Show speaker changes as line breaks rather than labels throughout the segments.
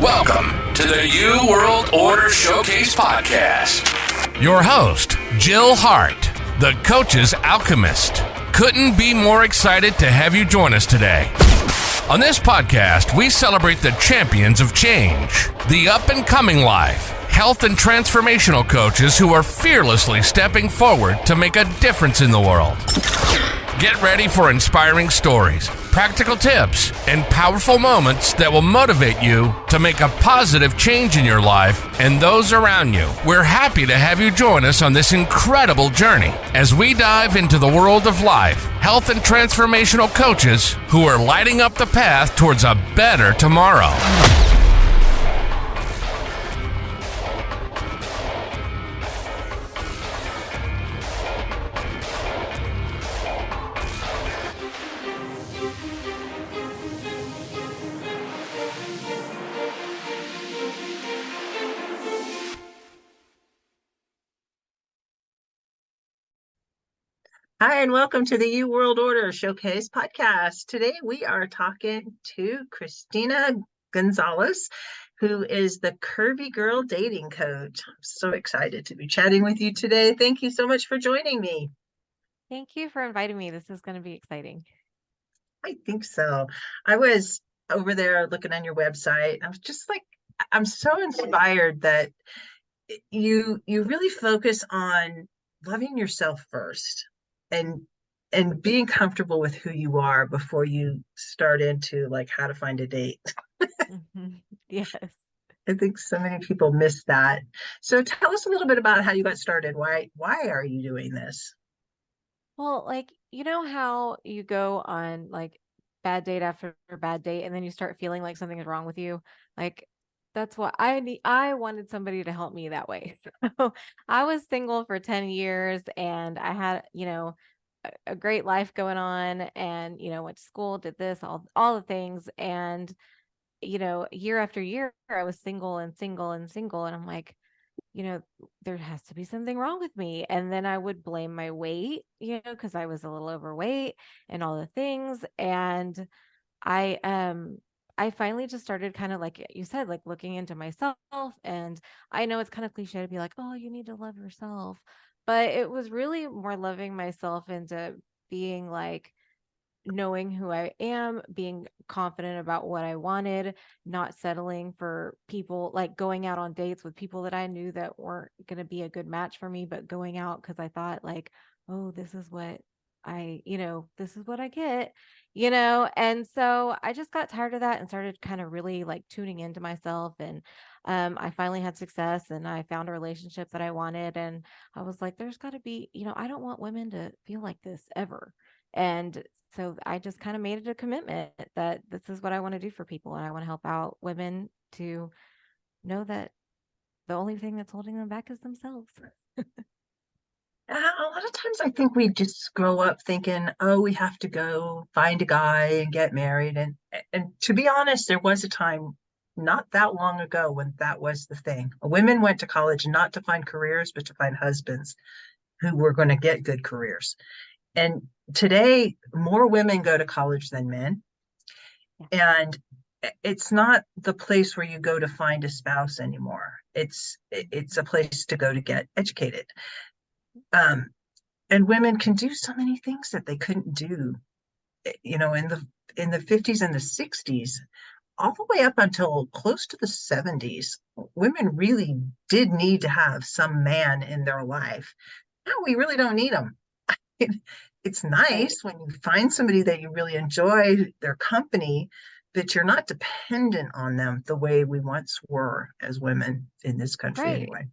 Welcome to the New World Order Showcase Podcast. Your host, Jill Hart, the Coach's Alchemist. Couldn't be more excited to have you join us today. On this podcast, we celebrate the champions of change, the up-and-coming life, health and transformational coaches who are fearlessly stepping forward to make a difference in the world. Get ready for inspiring stories, practical tips, and powerful moments that will motivate you to make a positive change in your life and those around you. We're happy to have you join us on this incredible journey as we dive into the world of life, health, and transformational coaches who are lighting up the path towards a better tomorrow.
Hi, and welcome to the New World Order Showcase Podcast. Today we are talking to Cristina Gonzalez, who is the Curvy Girl Dating Coach. I'm so excited to be chatting with you today. Thank you so much for joining me.
Thank you for inviting me. This is going to be exciting.
I think so. I was over there looking on your website. I was just like, I'm so inspired that you really focus on loving yourself first and being comfortable with who you are before you start into like how to find a date.
Yes.
I think so many people miss that. So tell us a little bit about how you got started. Why are you doing this?
Well, you know how you go on like bad date after bad date and then you start feeling like something is wrong with you? Like that's what I need. I wanted somebody to help me that way. So I was single for 10 years and I had, a great life going on and, went to school, did this, all the things. And, year after year, I was single and single and single. And I'm like, there has to be something wrong with me. And then I would blame my weight, because I was a little overweight and all the things. And I, I finally just started kind of like you said, like looking into myself. And I know it's kind of cliche to be like, oh, you need to love yourself. But it was really more loving myself into being like, knowing who I am, being confident about what I wanted, not settling for people, like going out on dates with people that I knew that weren't going to be a good match for me, but going out because I thought like, oh, this is what this is what I get, and so I just got tired of that and started kind of really like tuning into myself. And I finally had success and I found a relationship that I wanted. And I was like, there's got to be, I don't want women to feel like this ever. And so I just kind of made it a commitment that this is what I want to do for people. And I want to help out women to know that the only thing that's holding them back is themselves.
A lot of times I think we just grow up thinking, oh, we have to go find a guy and get married. And to be honest, there was a time not that long ago when that was the thing. Women went to college not to find careers, but to find husbands who were going to get good careers. And today, more women go to college than men. Yeah. And it's not the place where you go to find a spouse anymore. It's a place to go to get educated. And women can do so many things that they couldn't do, in the 50s and the 60s, all the way up until close to the 70s. Women really did need to have some man in their life. Now we really don't need them. It's nice when you find somebody that you really enjoy their company, but you're not dependent on them the way we once were as women in this country,
Right.
anyway.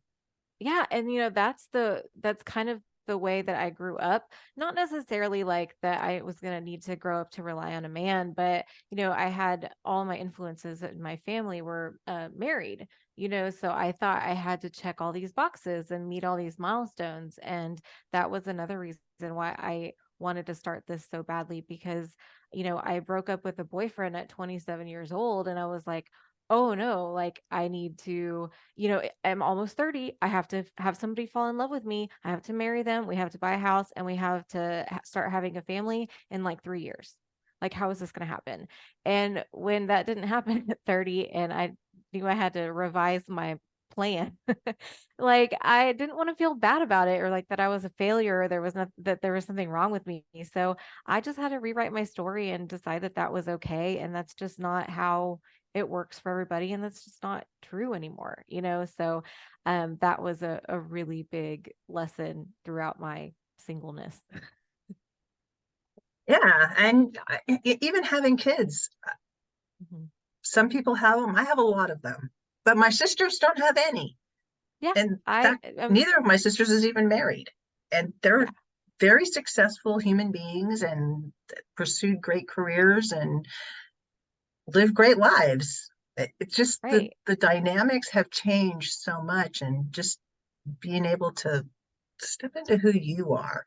Yeah. And that's kind of the way that I grew up. Not necessarily like that I was going to need to grow up to rely on a man, but I had all my influences in my family were married, so I thought I had to check all these boxes and meet all these milestones. And that was another reason why I wanted to start this so badly, because I broke up with a boyfriend at 27 years old and I was like, oh no, like I need to, I'm almost 30. I have to have somebody fall in love with me. I have to marry them. We have to buy a house and we have to start having a family in like 3 years. Like, how is this going to happen? And when that didn't happen at 30 and I knew I had to revise my plan. Like I didn't want to feel bad about it or like that I was a failure or there was not that there was something wrong with me. So I just had to rewrite my story and decide that that was okay. And that's just not how it works for everybody. And that's just not true anymore, you know? So that was a really big lesson throughout my singleness.
Yeah, and even having kids,
Mhm.
some people have them. I have a lot of them, but my sisters don't have any.
Yeah,
And in
I
fact, neither of my sisters is even married, and they're
yeah,
very successful human beings and pursued great careers and live great lives. It's just
right.
the dynamics have changed so much, and just being able to step into who you are.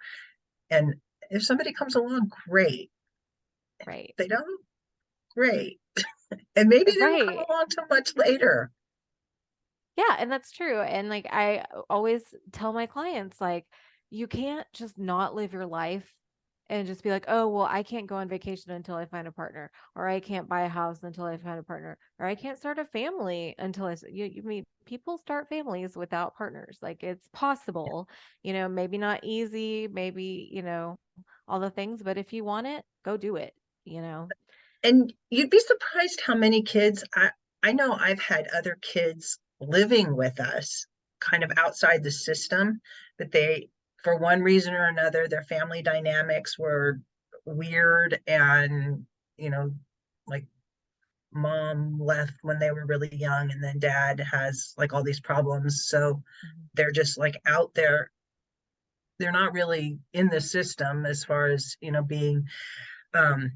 And if somebody comes along, great.
Right.
They don't, great. And maybe they will come
Right.
along too much later.
Yeah, and that's true. And like I always tell my clients, like, you can't just not live your life and just be like, oh, well, I can't go on vacation until I find a partner, or I can't buy a house until I find a partner, or I can't start a family until you mean people start families without partners. Like it's possible, maybe not easy, maybe, all the things, but if you want it, go do it, you know?
And you'd be surprised how many kids I know I've had other kids living with us kind of outside the system, but they, for one reason or another, their family dynamics were weird, and you know, like mom left when they were really young, and then dad has like all these problems. So
Mhm.
they're just like out there. They're not really in the system as far as, being um,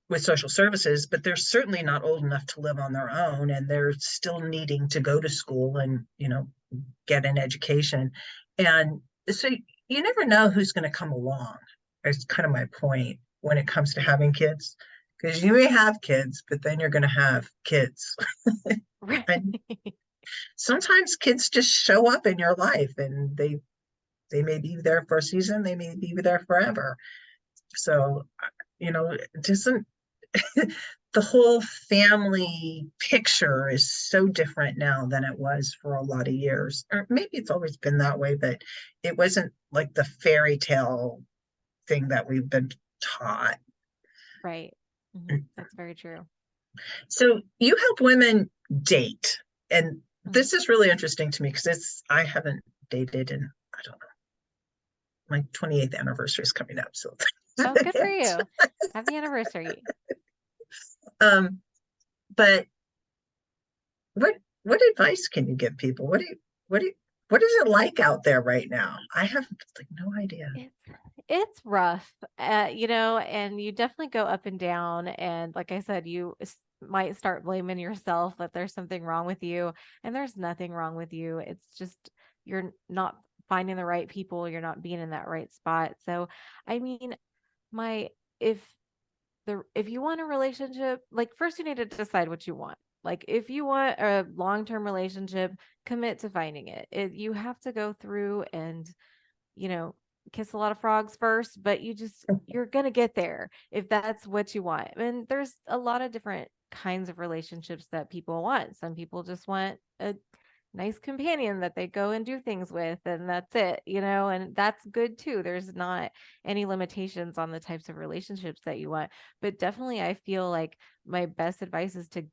with social services, but they're certainly not old enough to live on their own, and they're still needing to go to school and, get an education. And so you never know who's going to come along. It's kind of my point when it comes to having kids, because you may have kids, but then you're going to have kids.
Right.
And sometimes kids just show up in your life, and they may be there for a season, they may be there forever. So, it doesn't, the whole family picture is so different now than it was for a lot of years. Or maybe it's always been that way, but it wasn't like the fairy tale thing that we've been taught.
Right. That's very true.
So you help women date. And
Mhm.
this is really interesting to me because I haven't dated in, I don't know, my 28th anniversary is coming up. So
Oh, good for you. Happy anniversary.
um, but what advice can you give people? What do you, what is it like out there right now? I have like no idea.
It's rough, and you definitely go up and down. And like I said, might start blaming yourself that there's something wrong with you, and there's nothing wrong with you. It's just you're not finding the right people, you're not being in that right spot. So, I mean, my if if you want a relationship, like first you need to decide what you want. Like if you want a long-term relationship, commit to finding it. You have to go through and, you know, kiss a lot of frogs first, but you're going to get there if that's what you want. And there's a lot of different kinds of relationships that people want. Some people just want a nice companion that they go and do things with, and that's it, and that's good too. There's not any limitations on the types of relationships that you want. But definitely I feel like my best advice is to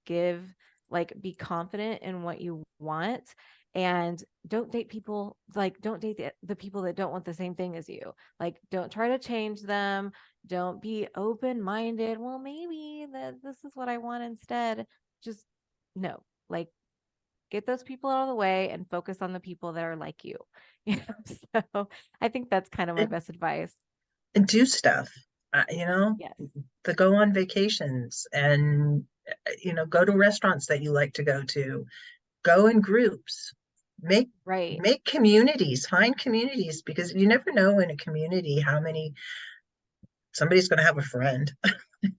be confident in what you want, and don't date the people that don't want the same thing as you. Like don't try to change them. Don't be open minded, well, maybe that this is what I want instead. Just no. Like get those people out of the way and focus on the people that are like you. So I think that's kind of my
And,
best advice.
and do stuff,
Yes.
to go on vacations, and go to restaurants that you like to go to, go in groups, make
Right.
make communities, find communities, because you never know in a community how many somebody's going to have a friend.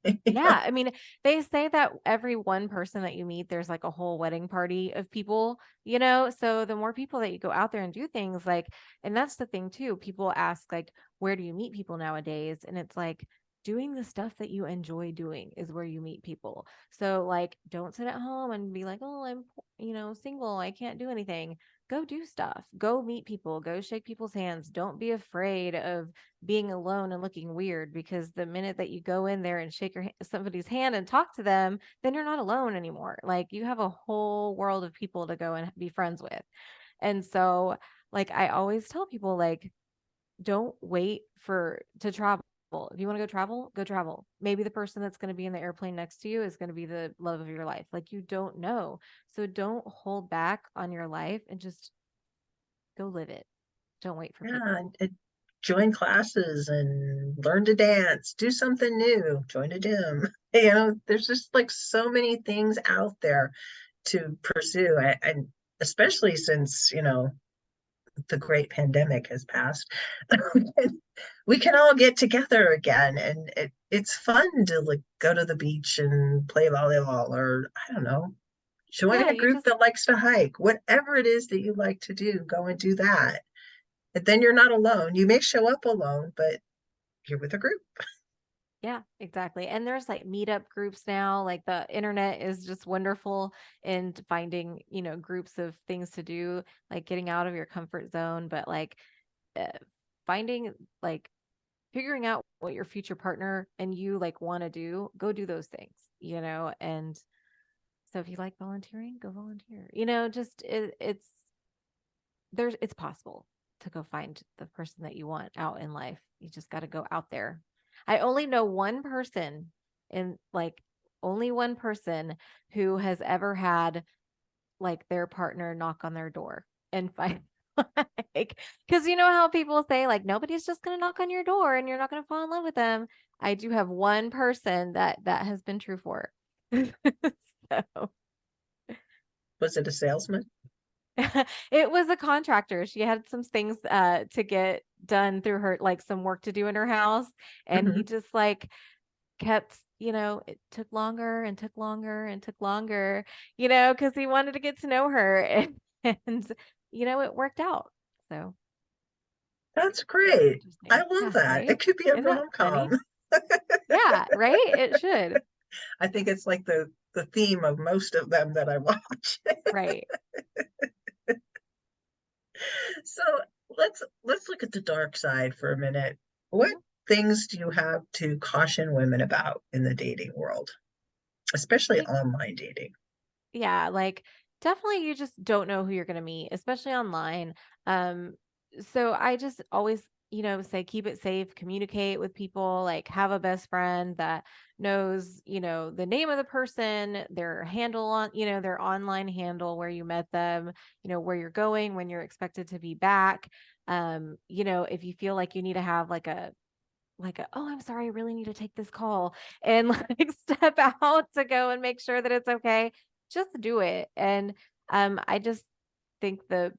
You know?
Yeah. I mean, they say that every one person that you meet, there's like a whole wedding party of people, So the more people that you go out there and do things, like, and that's the thing too. People ask, like, where do you meet people nowadays? And it's like, there's a lot of different places. There's doing the stuff that you enjoy doing is where you meet people. So like, don't sit at home and be like, oh, I'm, single, I can't do anything. Go do stuff. Go meet people. Go shake people's hands. Don't be afraid of being alone and looking weird, because the minute that you go in there and shake somebody's hand and talk to them, then you're not alone anymore. Like, you have a whole world of people to go and be friends with. And so, like, I always tell people, like, don't wait to travel. If you want to go travel, go travel. Maybe the person that's going to be in the airplane next to you is going to be the love of your life. Like, you don't know. So don't hold back on your life and just go live it. Don't wait for
Yeah,
people.
and join classes and learn to dance, do something new, join a gym. There's just like so many things out there to pursue. And especially since, the great pandemic has passed, we can all get together again. And it's fun to like go to the beach and play volleyball, or I don't know, join
Yeah,
a
you
group
just
that likes to hike. Whatever it is that you like to do, go and do that. And then you're not alone. You may show up alone, but you're with a group.
Yeah, exactly. And there's like meetup groups now. Like, the internet is just wonderful in finding, groups of things to do, like getting out of your comfort zone, but like uh, finding, like, figuring out what your future partner and you like want to do, go do those things, and so if you like volunteering, go volunteer, just it's possible to go find the person that you want out in life. You just got to go out there. I only know one person, in like only one person, who has ever had like their partner knock on their door and find, like, because you know how people say like nobody's just gonna knock on your door and you're not gonna fall in love with them. I do have one person that has been true for. So
Was it a salesman?
it was a contractor. She had some things to get done through her, like some work to do in her house, and
Hmm.
he just like kept, it took longer and took longer and took longer, because he wanted to get to know her, and it worked out. So
That's
it's
great. I
interesting.
love
Yeah,
that.
right?
It could be a
Isn't that
rom-com.
funny? Yeah, right? It should.
I think it's like the theme of most of them that I watch.
Right.
So let's look at the dark side for a minute. What
Mhm.
things do you have to caution women about in the dating world, especially
Like,
online dating?
yeah, like, definitely you just don't know who you're going to meet, especially online. Um, so I just always, say keep it safe, communicate with people, like have a best friend that knows, the name of the person, their handle on, their online handle, where you met them, where you're going, when you're expected to be back. If you feel like you need to have oh, I'm sorry, I really need to take this call, and like step out to go and make sure that it's okay, just do it. And I just think the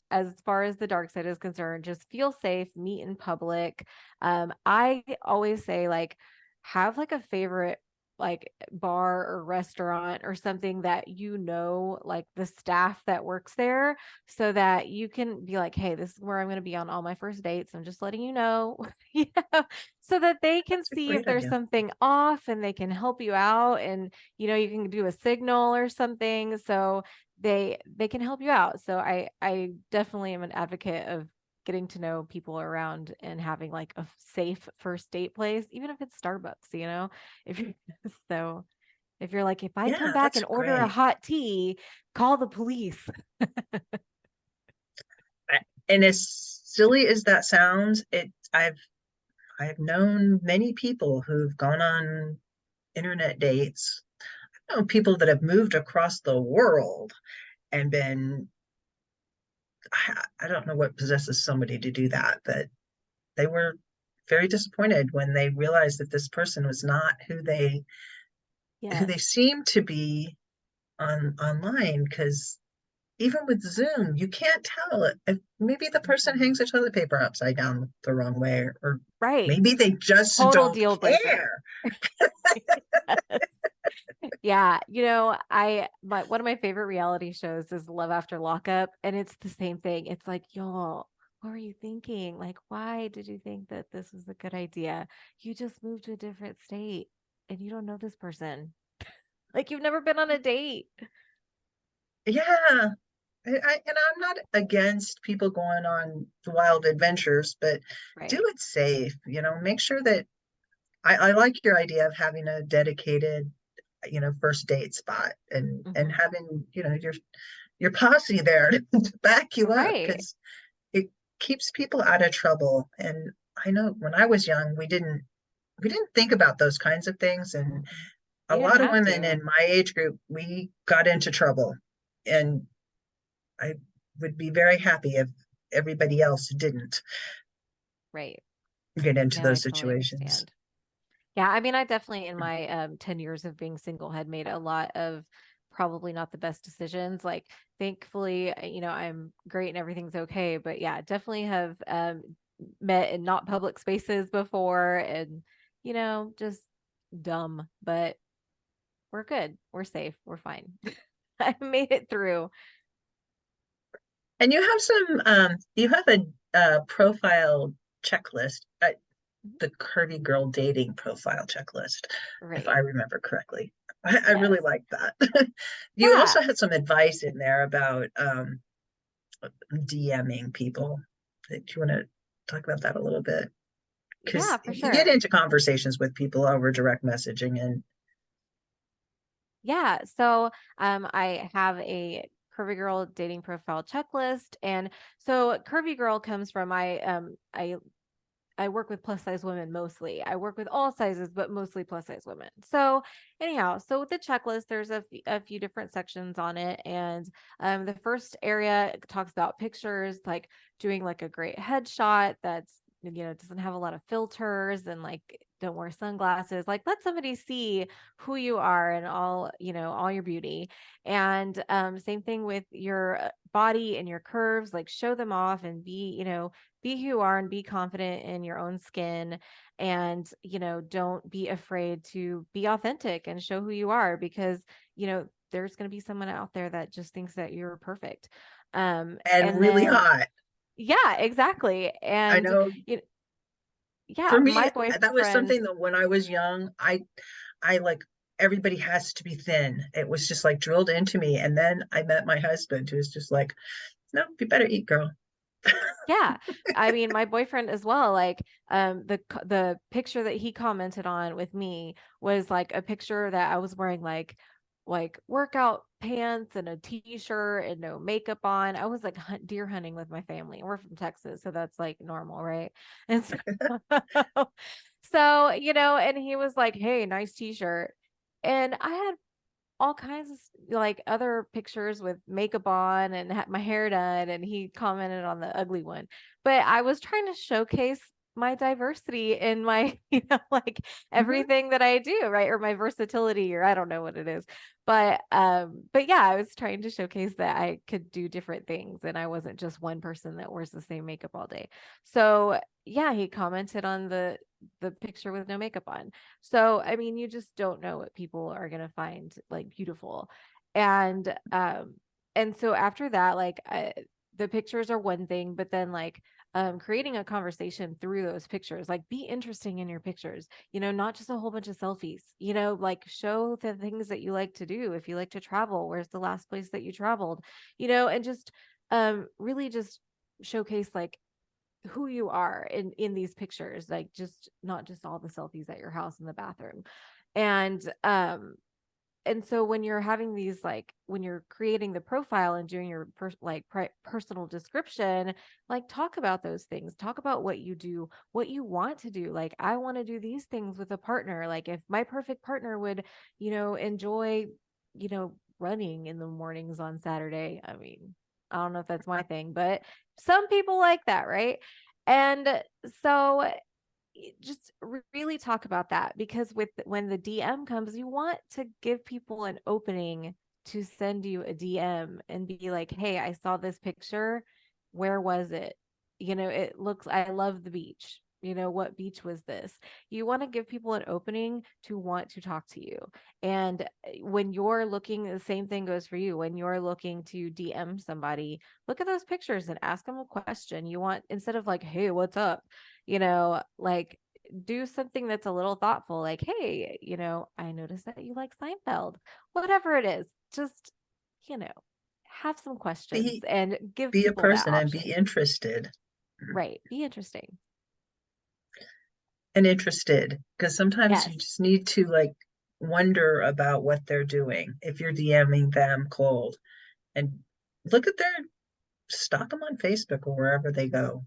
as far as the dark side is concerned, just feel safe, meet in public. I always say, like, have like a favorite like bar or restaurant or something that like the staff that works there, so that you can be like, hey, this is where I'm going to be on all my first dates. I'm just letting you know, so that they can
That's a
see if
great
there's
idea.
something off and they can help you out, and you can do a signal or something. So they can help you out. So I definitely am an advocate of getting to know people around and having like a safe first date place, even if it's Starbucks, if you so if you're like, if I come
Yeah,
back
that's
and order a
great.
hot tea, call the police.
And as silly as that sounds, I've known many people who've gone on internet dates. I know people that have moved across the world and been, I don't know what possesses somebody to do that, but they were very disappointed when they realized that this person was not who they
Yes.
seemed to be online. Because even with Zoom, you can't tell if maybe the person hangs the toilet paper upside down the wrong way, or
Right.
maybe they just
Total
don't
deal breaker.
care.
Yeah, my one of my favorite reality shows is Love After Lockup, and it's the same thing. It's like, y'all, what were you thinking? Like, why did you think that this was a good idea? You just moved to a different state and you don't know this person. Like, you've never been on a date.
Yeah. And I'm not against people going on wild adventures, but do
Right.
it safe, make sure that I like your idea of having a dedicated, first date spot and
Hmm.
having, your posse there to back you up
Right.
because it keeps people out of trouble. And I know when I was young, we didn't think about those kinds of things. And
Mm-mm.
a
You didn't
lot of
have
women
to.
in my age group, we got into trouble. And I would be very happy if everybody else didn't
Right.
get into
No, I
those
totally
situations.
understand. Yeah, I mean, I definitely in my 10 years of being single had made a lot of probably not the best decisions. Like, thankfully, I'm great and everything's okay. But yeah, definitely have met in not public spaces before and, just dumb, but we're good. We're safe. We're fine. I made it through.
And you have a profile checklist,
Mhm.
the Curvy Girl Dating profile checklist, if I
Right.
remember correctly. I really
Yes.
like that. You
Yeah.
also had some advice in there about DMing people. Do you want to talk about that a little bit?
Yeah,
Because
for
you get
sure.
into conversations with people over direct messaging and
Yeah. So I have a Curvy Girl dating profile checklist. And so Curvy Girl comes from I work with plus size women mostly. I work with all sizes, but mostly plus size women. So anyhow, so with the checklist, there's a few different sections on it. And the first area talks about pictures, like doing like a great headshot that's doesn't have a lot of filters and like don't wear sunglasses. Like, let somebody see who you are and all your beauty. And same thing with your body and your curves, like show them off and be who you are and be confident in your own skin. And don't be afraid to be authentic and show who you are, because there's going to be someone out there that just thinks that you're perfect.
and
And
really
then
hot.
yeah, exactly.
I
And
know
yeah,
for me,
my
that was
boyfriend.
something that when I was young, I like everybody has to be thin. It was just like drilled into me. And then I met my husband who was just like, no, you better eat, girl.
Yeah. I mean, my boyfriend as well, like the picture that he commented on with me was like a picture that I was wearing like workout pants and a t-shirt and no makeup on. I was like deer hunting with my family. We're from Texas, so that's like normal, right? And so so, and he was like, "Hey, nice t-shirt." And I had all kinds of like other pictures with makeup on and had my hair done, and he commented on the ugly one. But I was trying to showcase my diversity in my like
Mhm.
everything that I do, right? Or my versatility, or I don't know what it is. But yeah, I was trying to showcase that I could do different things and I wasn't just one person that wears the same makeup all day. So yeah, he commented on the picture with no makeup on. So, I mean, you just don't know what people are going to find like beautiful. And so after that, like the pictures are one thing, but then like creating a conversation through those pictures, like be interesting in your pictures, not just a whole bunch of selfies, like show the things that you like to do. If you like to travel, where's the last place that you traveled, and just really just showcase like who you are in these pictures, like just not just all the selfies at your house in the bathroom. And so when you're having these, like when you're creating the profile and doing your personal description, like talk about those things, talk about what you do, what you want to do. Like, I want to do these things with a partner. Like, if my perfect partner would enjoy running in the mornings on Saturday. I mean, I don't know if that's my thing, but some people like that, right? And so just really talk about that, because when the DM comes, you want to give people an opening to send you a DM and be like, "Hey, I saw this picture. Where was it? It looks, I love the beach. what beach was this? You want to give people an opening to want to talk to you. And when you're looking, the same thing goes for you. When you're looking to DM somebody, look at those pictures and ask them a question. You want, instead of like, hey, what's up? Like, do something that's a little thoughtful, like, hey, I noticed that you like Seinfeld. Whatever it is, just, have some questions
Be
and give
be a
people that
person and
option.
be interested.
Right. Be interesting.
And interested, because sometimes
Yes.
you just need to like wonder about what they're doing if you're DMing them cold, and look at their stalk them on Facebook or wherever they go.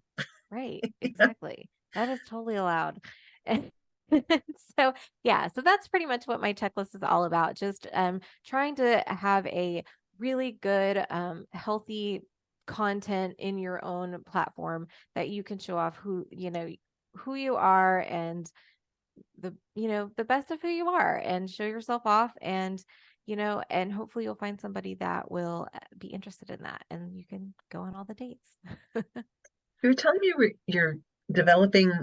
Right. Exactly. That is totally allowed. And so, yeah, so that's pretty much what my checklist is all about. Just trying to have a really good, healthy content in your own platform that you can show off who you are, and the best of who you are, and show yourself off, and and hopefully you'll find somebody that will be interested in that, and you can go on all the dates.
You were telling me you're developing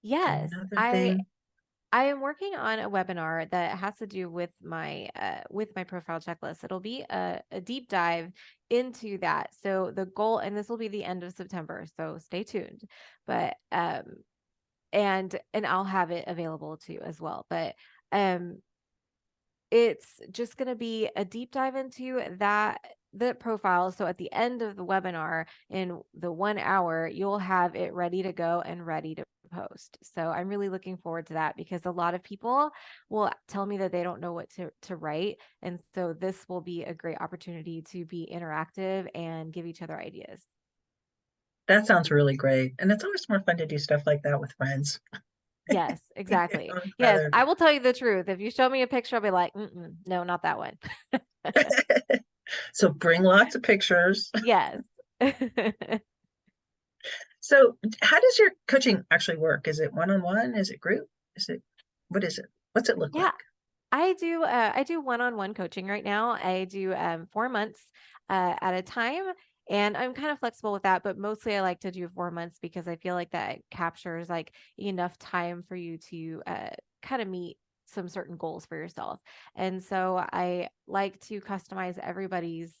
Yes,
another
I
thing.
I am working on a webinar that has to do with my profile checklist. It'll be a deep dive into that. So the goal, and this will be the end of September, so stay tuned. But and I'll have it available to you as well. But um it's just going to be a deep dive into the profile. So at the end of the webinar, in the 1 hour, you'll have it ready to go and ready to post. So I'm really looking forward to that, because a lot of people will tell me that they don't know what to write. And so this will be a great opportunity to be interactive and give each other ideas.
That sounds really great. And it's always more fun to do stuff like that with friends.
Yes, exactly. Yes,
Rather-
I will tell you the truth. If you show me a picture, I'll be like, no, not that one.
So bring lots of pictures.
Yes.
So how does your coaching actually work? Is it one-on-one? Is it group? What is it? What's it look
Yeah,
like?
I do one-on-one coaching right now. I do 4 months at a time, and I'm kind of flexible with that, but mostly I like to do 4 months because I feel like that captures like enough time for you to kind of meet some certain goals for yourself. And so I like to customize everybody's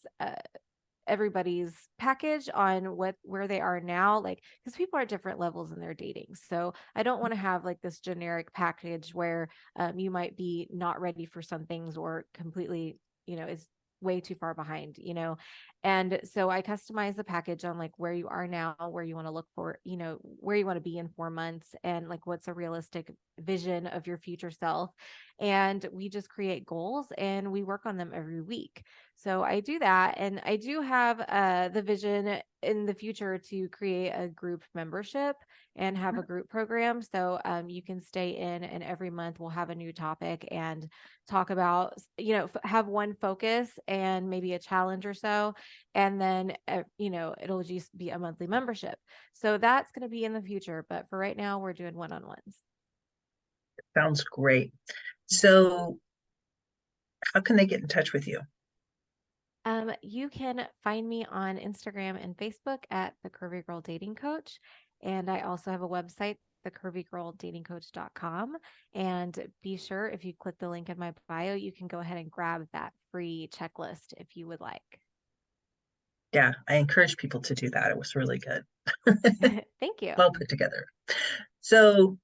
package on where they are now, like, because people are at different levels in their dating. So I don't want to have like this generic package where you might be not ready for some things, or completely is way too far behind. And so I customize the package on like where you are now, where you want to look for, where you want to be in 4 months, and like what's a realistic vision of your future self. And we just create goals and we work on them every week. So I do that. And I do have the vision in the future to create a group membership and have a group program. So you can stay in, and every month we'll have a new topic and talk about, have one focus and maybe a challenge or so. And then, it'll just be a monthly membership. So that's going to be in the future. But for right now, we're doing one-on-ones.
Sounds great. So how can they get in touch with you?
You can find me on Instagram and Facebook at the Curvy Girl Dating Coach. And I also have a website, thecurvygirldatingcoach.com. And be sure, if you click the link in my bio, you can go ahead and grab that free checklist if you would like.
Yeah, I encourage people to do that. It was really good.
Thank you.
Well put together. So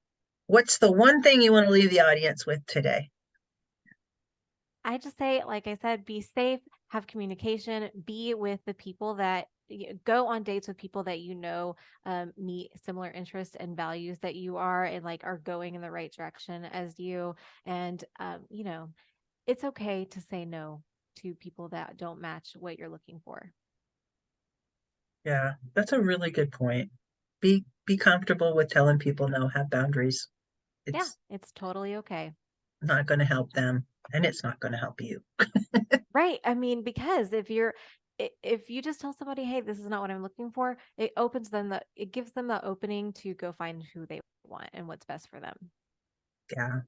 what's the one thing you want to leave the audience with today?
I just say, like I said, be safe, have communication, be with the people that go on dates with people that meet similar interests and values that you are, and like are going in the right direction as you. And it's okay to say no to people that don't match what you're looking for.
Yeah, that's a really good point. Be comfortable with telling people no, have boundaries.
Yeah,
It's
it's totally okay.
not going to help them, and it's not going to help you.
Right. I mean, because if you just tell somebody, hey, this is not what I'm looking for, it gives them the opening to go find who they want and what's best for them.
Yeah.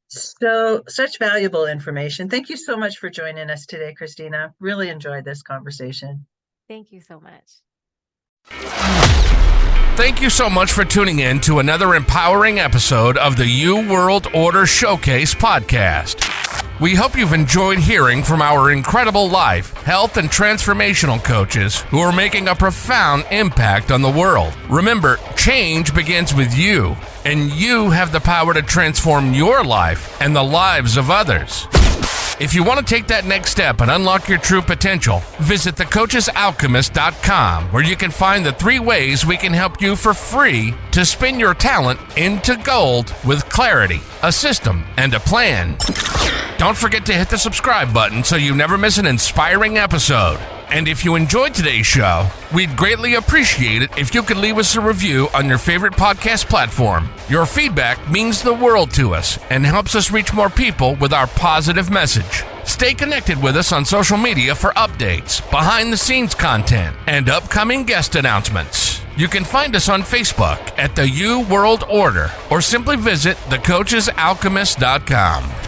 So such valuable information. Thank you so much for joining us today, Cristina. Really enjoyed this conversation.
Thank you so much.
Thank you so much for tuning in to another empowering episode of the You World Order Showcase podcast. We hope you've enjoyed hearing from our incredible life, health, and transformational coaches who are making a profound impact on the world. Remember, change begins with you, and you have the power to transform your life and the lives of others. If you want to take that next step and unlock your true potential, visit thecoachesalchemist.com, where you can find the 3 ways we can help you for free to spin your talent into gold with clarity, a system, and a plan. Don't forget to hit the subscribe button so you never miss an inspiring episode. And if you enjoyed today's show, we'd greatly appreciate it if you could leave us a review on your favorite podcast platform. Your feedback means the world to us and helps us reach more people with our positive message. Stay connected with us on social media for updates, behind-the-scenes content, and upcoming guest announcements. You can find us on Facebook at the You World Order or simply visit thecoachesalchemist.com.